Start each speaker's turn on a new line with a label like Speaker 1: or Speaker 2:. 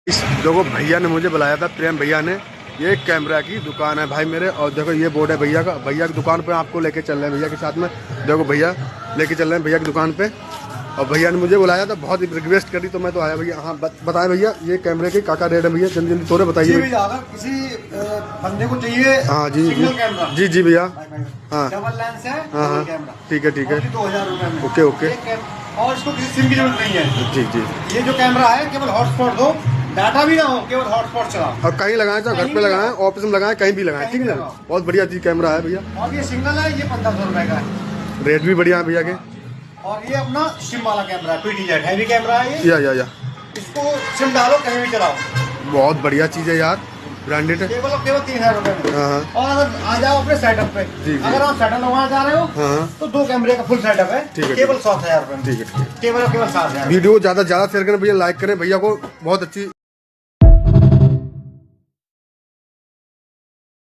Speaker 1: इस देखो भैया ने मुझे बुलाया था, प्रेम भैया ने। ये कैमरा की दुकान है भाई मेरे, और देखो ये बोर्ड है भैया का। भैया की दुकान पे आपको लेके चल रहे हैं, भैया के साथ में। देखो भैया लेके चल रहे हैं भैया की दुकान पे, और भैया ने मुझे बुलाया था, बहुत ही रिक्वेस्ट करी तो मैं तो आया भैया। हाँ बताएं भैया, ये कैमरे के काका रेट है भैया, जल्दी जल्दी थोड़े बताइए
Speaker 2: भैया। अगर किसी बंदे को चाहिए
Speaker 1: हाँ जी
Speaker 2: सिंगल कैमरा,
Speaker 1: जी जी भैया, हाँ
Speaker 2: डबल लेंस है,
Speaker 1: हाँ हाँ
Speaker 2: कैमरा
Speaker 1: ठीक है
Speaker 2: 2000 रुपए में।
Speaker 1: ओके ओके,
Speaker 2: और इसको किसी सिम की जरूरत नहीं है।
Speaker 1: जी जी।
Speaker 2: ये जो कैमरा है केवल हॉटस्पॉट दो, डाटा भी ना हो, केवल हॉटस्पॉट चलाओ।
Speaker 1: और कहीं लगाएं, चाहे घर पे लगाएं, ऑफिस में लगाएं, कहीं भी लगाएं, ठीक है ना। बहुत बढ़िया चीज कैमरा है भैया।
Speaker 2: और ये सिंगल है, ये 1500 रुपए का है।
Speaker 1: रेट भी बढ़िया है भैया के।
Speaker 2: और ये अपना सिम वाला कैमरा है, PTZ हैवी कैमरा है ये।
Speaker 1: या
Speaker 2: इसको सिम डालो कहीं भी चलाओ।
Speaker 1: बहुत बढ़िया चीज है यार, ब्रांडेड है।
Speaker 2: केवल 3000 रुपए में।
Speaker 1: हाँ
Speaker 2: और अगर आ जाओ अपने सेटअप पे,
Speaker 1: जी, जी।
Speaker 2: अगर आप सेटअप लगवाना चाह रहे हो
Speaker 1: हाँ
Speaker 2: तो 2 कैमरे का फुल सेटअप है,
Speaker 1: ठीक है,
Speaker 2: केवल 7000 रुपए में।
Speaker 1: ठीक है ठीक है।
Speaker 2: केवल 7000।
Speaker 1: वीडियो ज्यादा शेयर करें भैया, लाइक करें भैया को, बहुत अच्छी